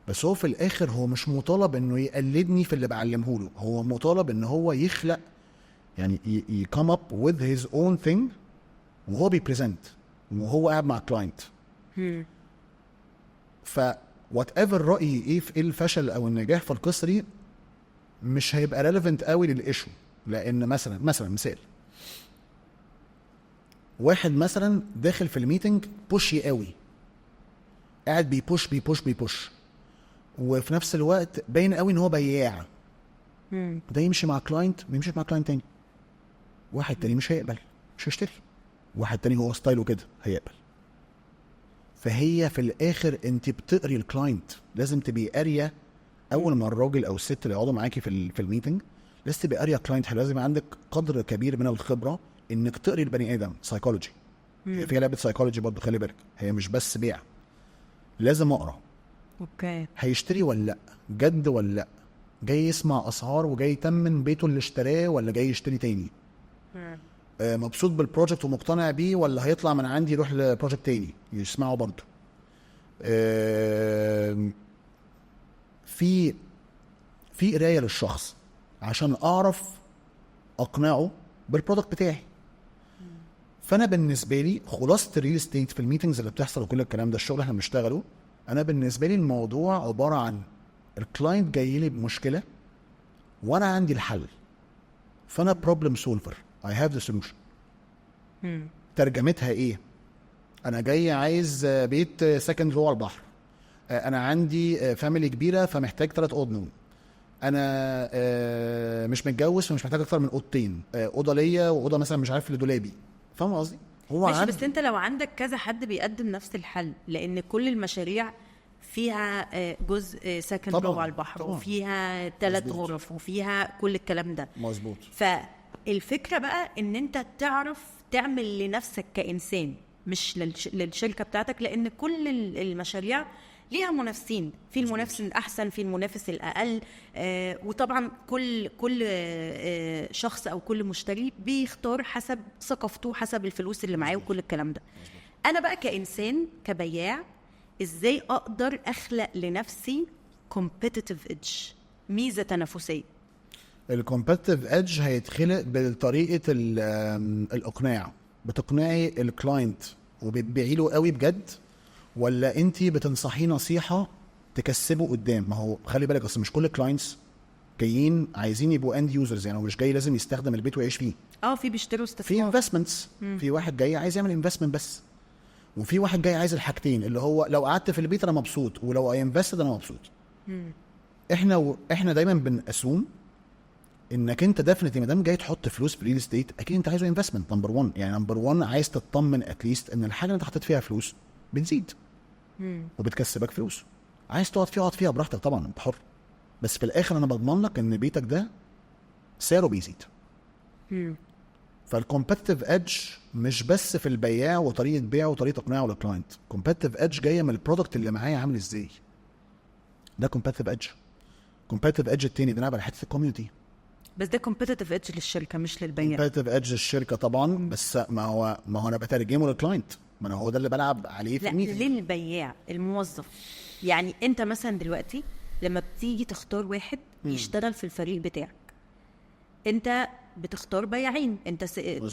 بس هو في الاخر هو مش مطالب انه يقلدني في اللي بعلمه له، هو مطالب ان هو يخلق، يعني يكم اب وذ هيز اون ثينج وهو بيبريزنت وهو قاعد مع كلاينت. ف وات ايفر رايي ايه في الفشل او النجاح في القصه دي مش هيبقى ريليفنت قوي للايشو. لان مثلا مثال، واحد مثلا داخل في الميتنج بوشي قوي، قاعد بيبوش وفي نفس الوقت باين قوي ان هو بياع، ده يمشي مع كلاينت ما يمشيش مع كلاينت تاني. واحد تاني مش هيقبل، مش هيشتري. واحد تاني هو ستايله كده هيقبل. فهي في الاخر انت بتقري الكلاينت، لازم تبقي قاريه اول ما الراجل او الست اللي يقعدوا معاكي في الميتنج، لازم تبقي قاريه كلاينت حلو، لازم يبقى عندك قدر كبير من الخبره انك تقري البني ادم سايكولوجي. في لعبه سايكولوجي برضه، خلي بالك، هي مش بس بيع، لازم اقرا اوكي هيشتري ولا لا، جد ولا لا، جاي يسمع اسعار وجاي يتمن بيته اللي اشتراه ولا جاي يشتري تاني، مبسوط بالبروجكت ومقتنع بيه ولا هيطلع من عندي يروح لبروجكت تاني يسمعه برضه. في قرايه للشخص عشان اعرف اقنعه بالبرودكت بتاعي. فانا بالنسبه لي خلاصه الريل استيت في الميتنجز اللي بتحصل وكل الكلام ده، الشغل احنا بنشتغله، انا بالنسبه لي الموضوع عباره عن الكلاينت جاي لي بمشكله وانا عندي الحل، فانا بروبلم سولفر، I have the solution. ترجمتها ايه؟ انا جاي عايز بيت سكند جوه البحر، انا عندي فاميلي كبيره فمحتاج 3 اوض نوم، انا مش متجوز فمش محتاج اكتر من اوضتين، اوضه ليا واوضه مثلا مش عارف لدولابي. فاهم قصدي؟ هو ماشي، بس انت لو عندك كذا حد بيقدم نفس الحل، لان كل المشاريع فيها جزء سكن جوه على البحر طبعًا. وفيها 3 غرف وفيها كل الكلام ده مظبوط. فالفكره بقى ان انت تعرف تعمل لنفسك كإنسان، مش للشركه بتاعتك، لان كل المشاريع ليها منافسين، في المنافس الاحسن، في المنافس الاقل، وطبعا كل شخص او كل مشتري بيختار حسب ثقافته، حسب الفلوس اللي معاه وكل الكلام ده. انا بقى كإنسان كبياع ازاي اقدر اخلق لنفسي competitive edge، ميزه تنافسيه؟ الكومبتيتيف ايدج هيتخلق بطريقه الاقناع. بتقنعي الكلاينت وبتبيعي له قوي بجد، ولا انتي بتنصحيه نصيحه تكسبه قدام؟ ما هو خلي بالك اصل مش كل الكلاينتس جايين عايزين يبقوا اند يوزرز، يعني هو مش جاي لازم يستخدم البيت ويعيش فيه. في بيشتروا استثمار، في انفستمنتس، في واحد جاي عايز يعمل انفستمنت بس، وفي واحد جاي عايز الحاجتين، اللي هو لو قعدت في البيت انا مبسوط، ولو اي انفستد انا مبسوط. احنا دايما بنأسوم انك انت ديفنتلي ما دام جاي تحط فلوس في ريل استيت اكيد انت عايزه انفستمنت نمبر 1. يعني نمبر 1 عايز تطمن اتليست ان الحاجه اللي انت حطيت فيها فلوس بتزيد وبتكسبك فلوس. عايز تقعد فيها اقعد فيها براحتك طبعا، انت حر، بس في الاخر انا بضمن لك ان بيتك ده سعره بيزيد. فالكومبتيتيف ايدج مش بس في البياع وطريقه بيعه وطريقه اقناعه للكلاينت، كومبتيتيف ايدج جايه من البرودكت اللي معايا عامل ازاي. ده كومبتيتيف ايدج. كومبتيتيف ايدج التاني بنلعب على حته الكوميونتي، بس ده competitive edge للشركه مش للبياع. competitive edge الشركه طبعا، بس ما هو انا بترجمه للكلاينت، ما انا هو ده اللي بلعب عليه في الميتنج. ليه البياع الموظف؟ يعني انت مثلا دلوقتي لما بتيجي تختار واحد يشتغل في الفريق بتاعك، انت بتختار بياعين، انت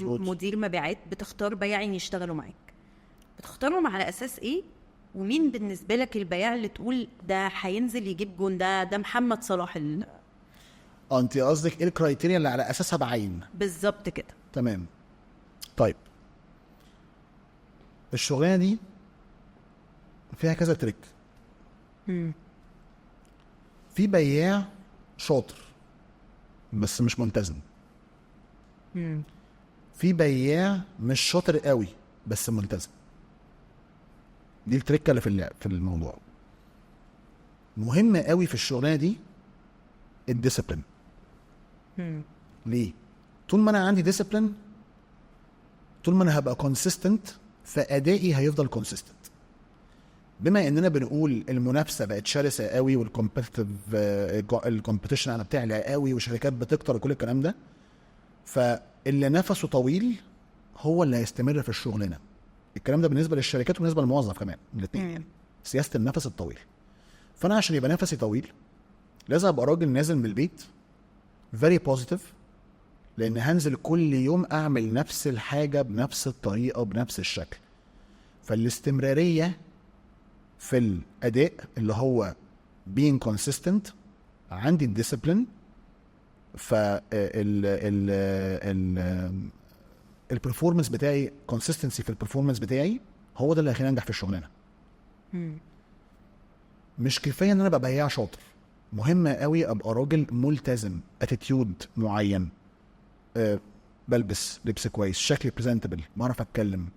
مدير مبيعات، بتختار بياعين يشتغلوا معاك. بتختارهم على اساس ايه؟ ومين بالنسبه لك البياع اللي تقول ده هينزل يجيب جون، ده محمد صلاح انت قصدك ايه الكرايتيريا اللي على اساسها بعين؟ بالظبط كده. تمام. طيب الشغلانه دي فيها كذا تريك. في بياع شاطر بس مش ملتزم. في بياع مش شاطر قوي بس ملتزم. دي التريكه اللي في الموضوع. مهم قوي في الشغلانه دي الديسيبلين. ليه؟ طول ما انا عندي ديسيبلين، طول ما انا هبقى كونسيستنت، فادائي هيفضل كونسيستنت. بما اننا بنقول المنافسه بقت شرسه قوي والكومبيتيتيف الكومبيتيشن على بتاعي قوي وشركات بتكتر وكل الكلام ده، فاللي نفسه طويل هو اللي هيستمر في الشغلانه. الكلام ده بالنسبه للشركات وبالنسبه للموظف كمان، الاثنين يعني سياسه النفس الطويل. فانا عشان يبقى نفسي طويل لازم ابقى راجل نازل من البيت very positive، لان هنزل كل يوم اعمل نفس الحاجه بنفس الطريقه بنفس الشكل. فالاستمراريه في الاداء اللي هو being consistent، عندي الديسيبلين، البرفورمانس بتاعي consistency في البرفورمانس بتاعي هو ده اللي هيخليني انجح في الشغلانه. مش كفايه ان انا ابقى بياع شاطر، مهم قوي ابقى راجل ملتزم، اتيتيود معين، بلبس لبس كويس، شكلي بريزنتبل، بعرف اتكلم.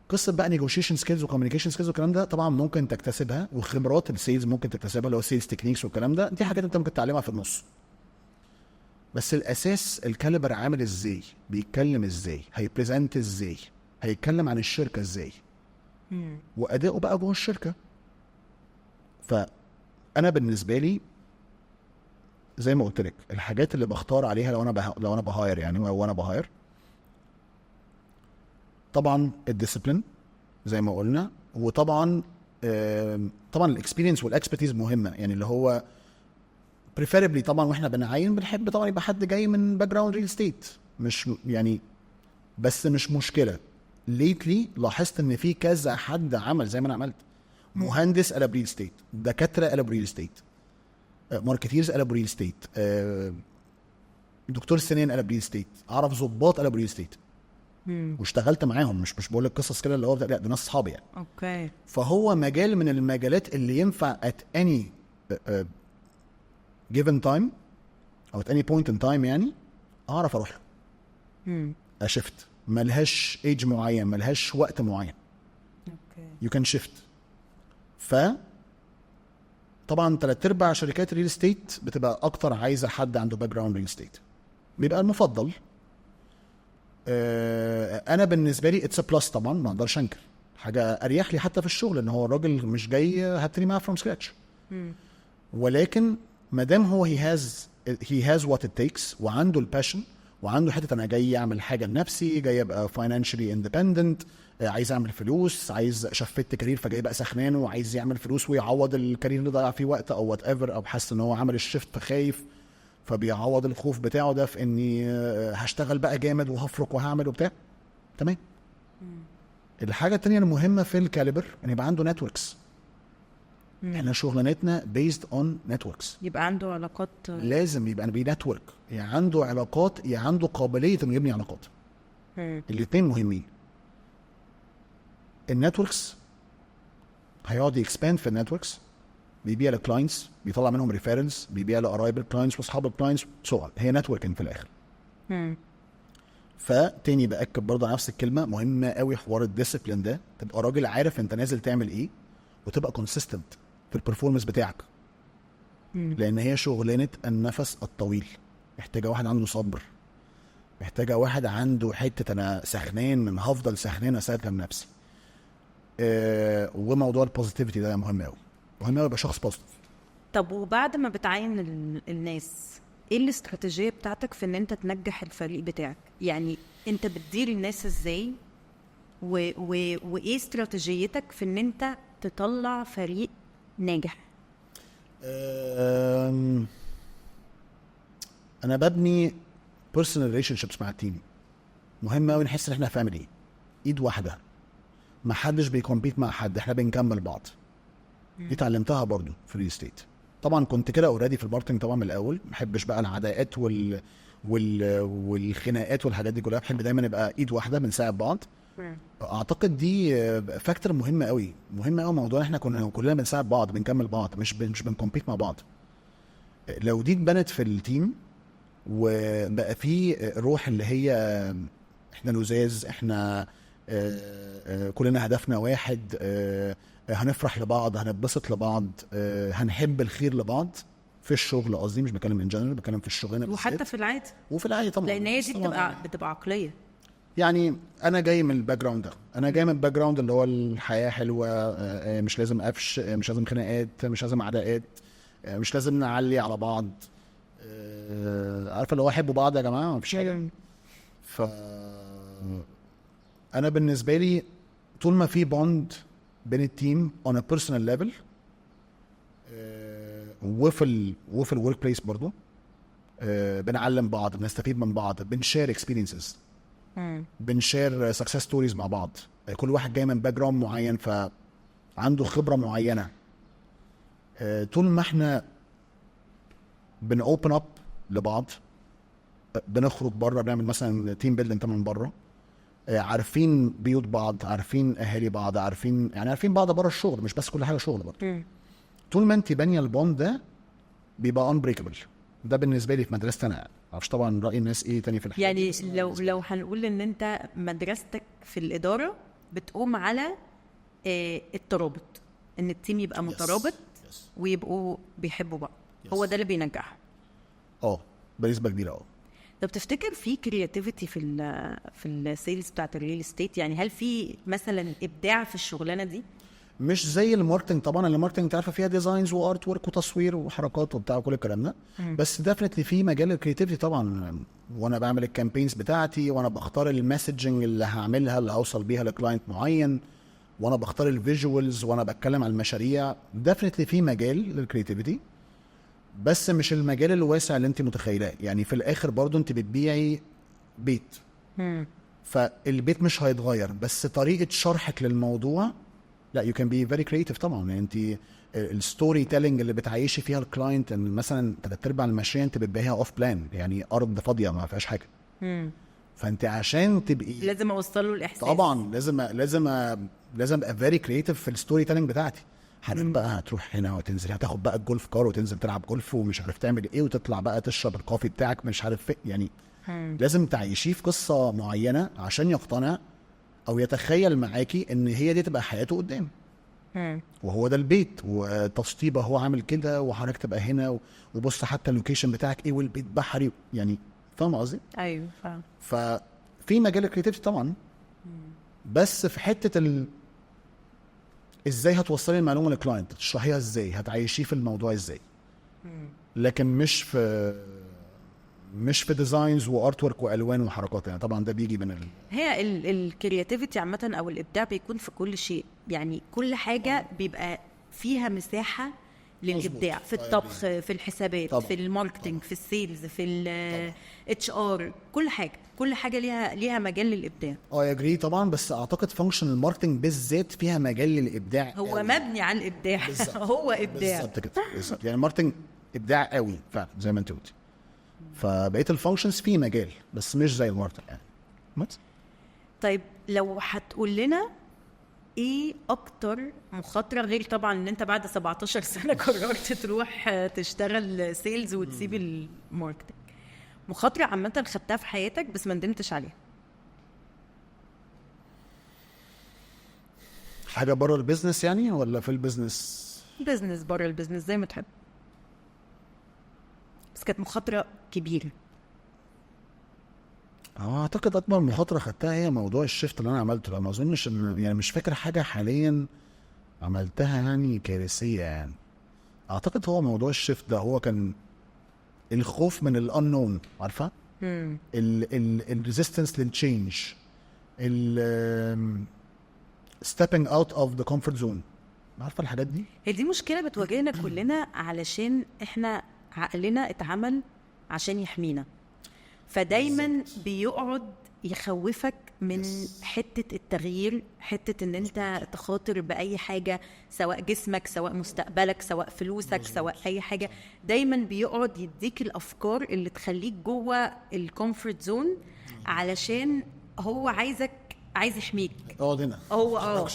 قصه بقى نيجوشيشن سكيلز وكوميونيكيشن سكيلز والكلام ده طبعا ممكن تكتسبها، وخبرات السيلز ممكن تكتسبها، اللي هو سيلز تكنيكس والكلام ده، دي حاجات انت ممكن تتعلمها في النص. بس الاساس الكاليبر عامل ازاي، بيتكلم ازاي، هيبريزنت ازاي، هيتكلم عن الشركه ازاي، واداؤه بقى جوه الشركه. فانا بالنسبه لي زي ما قلت لك الحاجات اللي بختار عليها لو انا بهاير يعني، او انا بهاير، طبعا الديسيبلين زي ما قلنا، وطبعا الاكسبيرينس والاكسبرتيز مهمه، يعني اللي هو بريفيربلي طبعا واحنا بنعين بنحب طبعا يبقى حد جاي من باك جراوند ريل استيت، مش يعني، بس مش مشكله. ليتلي لاحظت ان في كذا حد عمل زي ما انا عملت، مهندس قلب ريل استيت، دكاتره قلب ريل استيت، ماركتيرز قلبوا ريل استيت، دكتور سنان قلب ريل استيت، اعرف ظباط قلبوا ريل استيت واشتغلت معاهم. مش بقول لك قصص كده اللي هو لا، ده ناس اصحابي يعني. اوكي. فهو مجال من المجالات اللي ينفع at any given time او at any point in time يعني اعرف اروح له اشفت. ملهاش ايج معين، ملهاش وقت معين. اوكي. you can shift. ف طبعا 3/4 شركات الريل استيت بتبقى اكتر عايزه حد عنده باك جراوند ريل استيت، بيبقى المفضل. انا بالنسبه لي اتس بلس طبعا، ما اقدرش انكر، حاجه اريح لي حتى في الشغل ان هو الراجل مش جاي هبتدي معاه فروم سكراتش. ولكن ما دام هو he has what it takes وعنده الباشن وعنده حته انا جاي اعمل حاجه لنفسي، جاي ابقى financially independent، عايز اعمل فلوس، عايز شفت كارير فجاي بقى سخنان وعايز يعمل فلوس ويعوض الكارير اللي ضيع فيه وقت او وات ايفر، او حاسس ان هو عمل الشيفت فخايف، فبيعوض الخوف بتاعه ده في اني هشتغل بقى جامد وهفرق وهعمل وبتاع. تمام. الحاجه التانية المهمه في الكاليبر ان يبقى عنده نتوركس. احنا شغلانتنا based on networks. يبقى عنده علاقات. لازم يبقى بينتورك، يعني عنده علاقات، يعني عنده قابليه انه يبني علاقات. الاثنين مهمين. النتوركس هيقعد يكسباند في النتوركس، بيبيع لكلاينتس، بيطلع منهم ريفيرنس، بيبيع لقرايب الكلاينتس واصحاب الكلاينتس، سؤال هي نتوركينج في الاخر. فتاني باكد برضه على نفس الكلمه، مهمه قوي حوار الديسيبلين ده، تبقى راجل عارف انت نازل تعمل ايه وتبقى كونسيستنت في البرفورمانس بتاعك. لان هي شغلانه النفس الطويل، محتاجه واحد عنده صبر، محتاجه واحد عنده حته انا سخنان هفضل سخنان اسلم نفسي. وموضوع البوزيتيفيتي ده مهم قوي، مهم قوي يبقى شخص بوزيتيف. طب وبعد ما بتعين الناس، ايه الاستراتيجيه بتاعتك في ان انت تنجح الفريق بتاعك؟ يعني انت بتدير الناس ازاي وايه استراتيجيتك في ان انت تطلع فريق ناجح؟ انا ببني personal relationships مع التيم. مهم قوي نحس ان احنا فاميلي، ايد واحده، ما حدش بيكمبيت مع حد، احنا بنكمل بعض. دي اتعلمتها برضو في الريل استيت. طبعا كنت كده اوريدي في الماركتنج طبعا من الاول، ما بحبش بقى العداءات والخناقات والحاجات دي كلها، بحب دايما نبقى ايد واحده بنساعد بعض. اعتقد دي فاكتور مهم قوي، مهم قوي موضوع احنا كلنا بنساعد بعض، بنكمل بعض، مش بنكمبيت مع بعض. لو دي اتبنت في التيم وبقى في روح اللي هي احنا لزاز، احنا كلنا هدفنا واحد، هنفرح لبعض، هنتبسط لبعض، هنحب الخير لبعض في الشغل، قصدي مش بكلم ان جنرال، بكلم في الشغل وحتى في العادي. وفي العادي طبعا، لان هي دي بتبقى عقليه. يعني انا جاي من الباك جراوند ده، انا جاي من الباك جراوند اللي هو الحياه حلوه، مش لازم قفش، مش لازم خناقات، مش لازم عداءات، مش لازم نعلي على بعض، عارفه اللي هو حبوا بعض يا جماعه، مفيش حاجه. ف انا بالنسبه لي طول ما في بوند بين التيم on a personal level وفي الورك بليس برضو، بنعلم بعض، بنستفيد من بعض، بنشير اكسبيرينسز، بنشير سكسس ستوريز مع بعض. كل واحد جاي من باك جراوند معين فعنده خبره معينه. طول ما احنا بنوبن اب لبعض، بنخرج بره، بنعمل مثلا تيم بيلدينج من بره، عارفين بيوت بعض، عارفين اهالي بعض، عارفين بعض بره الشغل، مش بس كل حاجه شغل برضه. طول ما انت بانيه البوند ده بيبقى انبريكبل. ده بالنسبه لي في مدرستي انا، معرفش طبعا راي الناس ايه تاني في الحياه. يعني لو هنقول ان انت مدرستك في الاداره بتقوم على الترابط، ان التيم يبقى مترابط ويبقوا بيحبوا بعض، هو ده اللي بينجح. بنسبه كبيره. طب تفتكر في كرياتيفيتي في السيلز بتاعت الريل استيت؟ يعني هل في مثلا ابداع في الشغلانه دي؟ مش زي الماركتنج طبعا، الماركتنج انت عارفه فيها ديزاينز وارت ورك وتصوير وحركات وبتاع وكل الكلام ده، بس ديفنتلي في مجال الكرياتيفيتي طبعا. وانا بعمل الكامبينز بتاعتي، وانا بختار المسجنج اللي هعملها اللي هوصل بيها لكلاينت معين، وانا بختار الفيجوالز، وانا بتكلم عن المشاريع. ديفنتلي في مجال للكرياتيفيتي، بس مش المجال الواسع اللي انت متخيلاه. يعني في الاخر برضو انت بتبيعي بيت، فالبيت مش هيتغير، بس طريقه شرحك للموضوع لا you can be very creative طبعا. يعني انت الستوري تيلينج اللي بتعيشي فيها الكلاينت ان مثلا 3/4 المشاريع انت بتبيعها اوف بلان، يعني ارض فاضيه ما فيهاش حاجه. فانت عشان تبقي لازم اوصل له الاحساس. طبعا لازم ابقى فيري كرييتيف في الستوري تيلينج بتاعتي. بقى هتروح هنا وتنزل، هتاخد بقى الجولف كار وتنزل تلعب جولف ومش عارف تعمل ايه، وتطلع بقى تشرب الكوفي بتاعك مش عارف فين. يعني لازم تعيشيه في قصه معينه عشان يقتنع او يتخيل معاكي ان هي دي تبقى حياته قدام. وهو ده البيت، وتسطيبه هو عامل كده، وحضرتك تبقى هنا، وبص حتى اللوكيشن بتاعك ايه، والبيت بحري. يعني فاهم قصدي؟ ايوه فاهم. ففي مجال الكريتيفيتي طبعا، بس في حته ازاي هتوصلي المعلومه للكلاينت، تشرحيها ازاي، هتعيشيه في الموضوع ازاي. لكن مش في ديزاينز وارت ورك والوان وحركات. يعني طبعا ده بيجي من هي الكرياتيفيتي عامه او الابداع بيكون في كل شيء. يعني كل حاجه بيبقى فيها مساحه للابداع، في الطبخ، في الحسابات طبعا. في الماركتنج، في السيلز، في الاتش ار، كل حاجه ليها مجال للابداع. اجري طبعا. بس اعتقد فانكشن الماركتنج بالذات فيها مجال للابداع هو قوي. مبني على الابداع. هو ابداع بالظبط كده. بالظبط. يعني الماركتنج ابداع قوي فعلا زي ما انت قلتي. فبقيت الفانكشنز فيه مجال بس مش زي الماركتنج يعني. طيب لو هتقول لنا ايه اكتر مخاطره، غير طبعا ان انت بعد 17 سنه قررت تروح تشتغل سيلز وتسيب الماركتنج، مخاطره عامه خدتها في حياتك بس ما ندمتش عليها؟ حاجه بره البيزنس يعني ولا في البيزنس؟ بيزنس، بره البيزنس، زي ما تحب، بس كانت مخاطره كبيره. اعتقد اكبر مخاطره خدتها هي موضوع الشيفت اللي انا عملته. لا ما اظنش يعني مش فاكر حاجه حاليا عملتها يعني كارثيه. يعني اعتقد هو موضوع الشيفت ده هو كان الخوف من الانون، عارفه؟ الريزيستنس للتشينج، stepping out of the comfort zone. عارفه الحاجات دي؟ هي دي مشكله بتواجهنا كلنا علشان احنا عقلنا اتعمل عشان يحمينا، فدايما بيقعد يخوفك من حتة التغيير، حتة ان انت تخاطر بأي حاجة، سواء جسمك، سواء مستقبلك، سواء فلوسك، سواء اي حاجة. دايما بيقعد يديك الافكار اللي تخليك جوه الكومفورت زون علشان هو عايز يحميك. هنا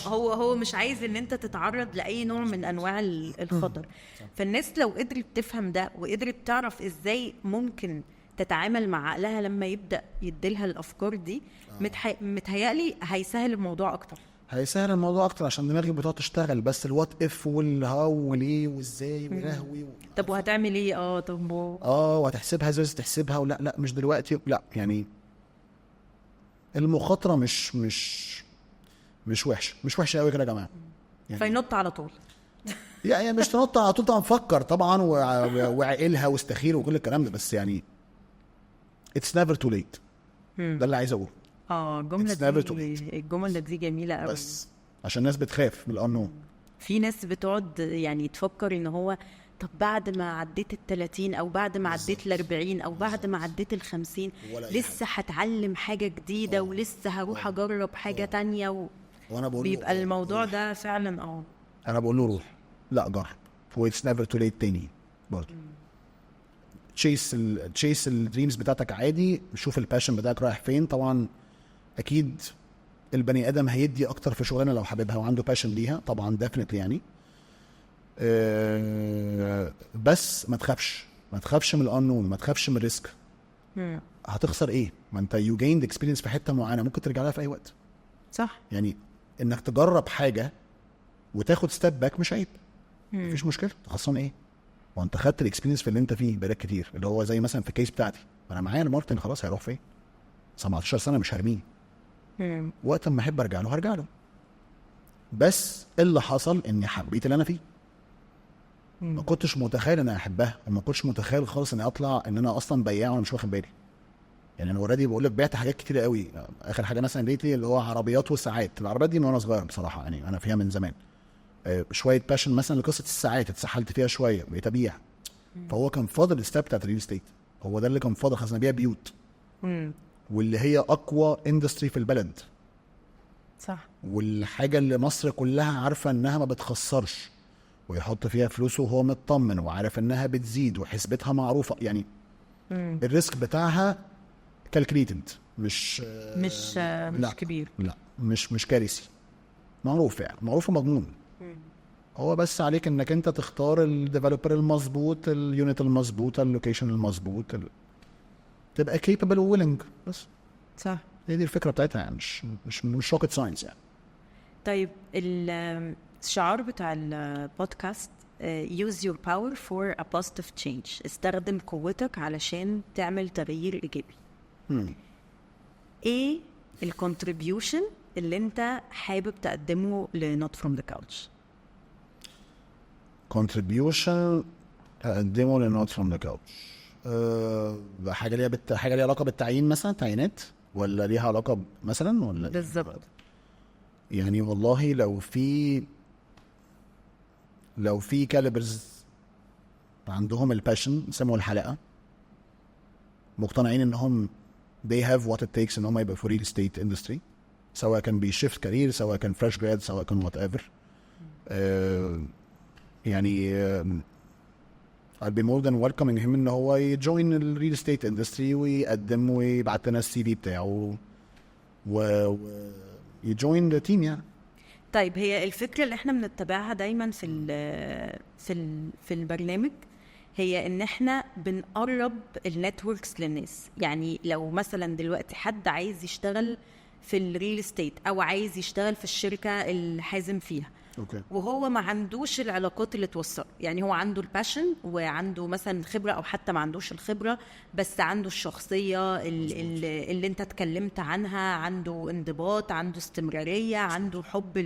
هو مش عايز ان انت تتعرض لاي نوع من انواع الخطر. فالناس لو قدرت تفهم ده وقدرت تعرف ازاي ممكن تتعامل مع عقلها لما يبدأ يديلها الأفكار دي، متهيألي هيسهل الموضوع أكتر. عشان دماغي بتقعد تشتغل بس الوات اف والهاو وليه وازاي ولهوي طب وهتعمل ايه؟ طب وهتحسبها ازاي تحسبها، ولا لا مش دلوقتي. لا يعني المخاطرة مش وحشة قوي كده يا جماعة. يعني فينط على طول. يعني مش تنط على طول طبعا، فكر طبعا وعقلها واستخير وكل الكلام ده، بس يعني it's never too late. ده اللي عايز اقوله. الجملة دي جميلة قوي، بس عشان الناس بتخاف من الانون. في ناس بتقعد يعني تفكر ان هو طب بعد ما عديت 30 او بعد ما عديت 40 او بعد ما عديت 50 لسه هتعلم حاجة جديدة ولسه هروح اجرب حاجة تانية وانا بقول بيبقى الموضوع ده فعلا انا بقول له روح، لا جرب، it's never too late تاني برضه. تشيس الدريمز بتاعتك عادي، شوف الباشن بتاعك رايح فين. طبعا اكيد البني ادم هيدي اكتر في شغلانه لو حاببها وعنده باشن ليها طبعا ديفينتلي يعني. بس ما تخافش من الانون، ما تخافش من الريسك. هتخسر ايه؟ ما انت يو جيند اكسبيرينس في حته معينه ممكن ترجع لها في اي وقت. صح. يعني انك تجرب حاجه وتاخد ستيب باك مش عيب، مفيش مشكله. خاصه ايه؟ وانت خدت الاكسبيرينس في اللي انت فيه بقالك كتير، اللي هو زي مثلا في الكيس بتاعتي انا معايا الماركتنج خلاص، هيروح فين؟ 17 سنه مش هرميه. وقت ما احب ارجع له هرجع له. بس اللي حصل اني حبيت اللي انا فيه. ما كنتش متخيل ان انا احبها، وما كنتش متخيل خالص اني اطلع ان انا اصلا بياع وانا مش واخد بالي. يعني انا اوريدي بقول لك بعت حاجات كتيره قوي. اخر حاجه مثلا ليتلي اللي هو عربيات وساعات. العربيات دي من وانا صغير بصراحه، يعني انا فيها من زمان. شويه باشن مثلا لقصه الساعات، اتسحلت فيها شويه بقيت ابيع. فهو كان فاضل الستاب بتاعت الريل استيت، هو ده اللي كان فاضل. خلاص نبيع بيوت واللي هي اقوى اندستري في البلد. صح. والحاجه اللي مصر كلها عارفه انها ما بتخسرش ويحط فيها فلوسه وهو مطمن وعارف انها بتزيد وحسبتها معروفه يعني. الريسك بتاعها كالكليتد، مش لا كبير. لا مش كارثي، معروف يعني، معروف ومضمون. هو بس عليك انك انت تختار الديفلوبر المظبوط، اليونت المظبوط، اللوكيشن المظبوط، تبقى capable و willing بس. صح. هي دي الفكره بتاعتها يعني، مش rocket science يعني. طيب الشعار بتاع البودكاست use your power for a positive change، استخدم قوتك علشان تعمل تغيير ايجابي. ايه الكونتريبيوشن اللي انت حابب تقدمه ل Not From The Couch؟ contribution اقدمه ل Not From The Couch حاجه ليها علاقه بالتعيين مثلا، تعيينات، ولا ليها علاقه مثلا، ولا بالظبط يعني والله لو في كاليبرز عندهم الباشن سموا الحلقه، مقتنعين انهم they have what it takes ان هم يبقوا في real estate industry، سواء كان بيشيفت كارير، سواء كان fresh grad، سواء كان whatever، يعني I'll be more than welcoming him ان هو يجوين الريل استيت اندستري ويقدم ويبعت لنا السي في بتاعه ويجوين ذا تيم يعني. طيب هي الفكره اللي احنا بنتبعها دايما في البرنامج هي ان احنا بنقرب النتوركس للناس. يعني لو مثلا دلوقتي حد عايز يشتغل في الريل استيت او عايز يشتغل في الشركه اللي حازم فيها، وهو ما عندوش العلاقات اللي توصل، يعني هو عنده الباشن وعنده مثلا خبرة او حتى ما عندوش الخبرة بس عنده الشخصية اللي انت اتكلمت عنها، عنده انضباط، عنده استمرارية، عنده حب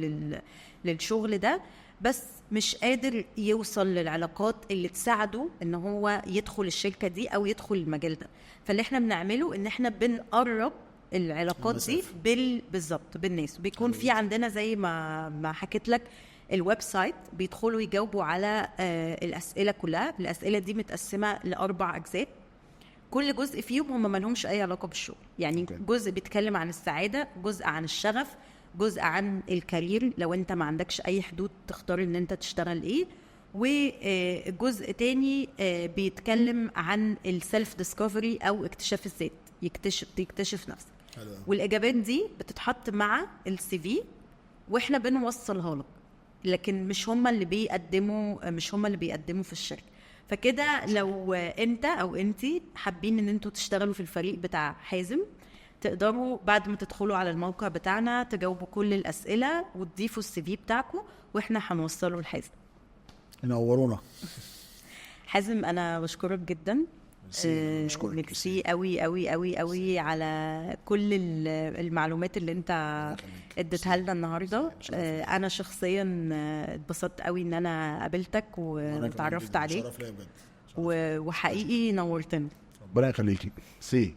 للشغل ده، بس مش قادر يوصل للعلاقات اللي تساعده ان هو يدخل الشركة دي او يدخل المجال ده. فاللي احنا بنعمله ان احنا بنقرب العلاقات دي بالظبط بالناس. بيكون في عندنا زي ما حكيت لك الويب سايت، بيدخلوا يجاوبوا على الأسئلة كلها. الأسئلة دي متقسمة ل4 أجزاء، كل جزء فيهم هم ما لهمش أي علاقة بالشغل. يعني جزء بيتكلم عن السعادة، جزء عن الشغف، جزء عن الكارير لو انت ما عندكش أي حدود تختار ان انت تشتغل ايه، وجزء تاني بيتكلم عن السيلف ديسكوفري أو اكتشاف الذات، تكتشف نفسك. والاجابات دي بتتحط مع السي في واحنا بنوصلها لك، لكن مش هم اللي بيقدموا في الشركه. فكده لو انت او انتي حابين ان انتوا تشتغلوا في الفريق بتاع حازم، تقدروا بعد ما تدخلوا على الموقع بتاعنا تجاوبوا كل الاسئله وتضيفوا السي في بتاعكم واحنا هنوصله لحازم. نورونا. حازم انا بشكرك جدا، ميرسي قوي قوي قوي قوي على كل المعلومات اللي انت اديتها لنا النهارده. انا شخصيا اتبسطت قوي ان انا قابلتك وتعرفت عليك، وحقيقي نورتنا. ربنا يخليكي. سي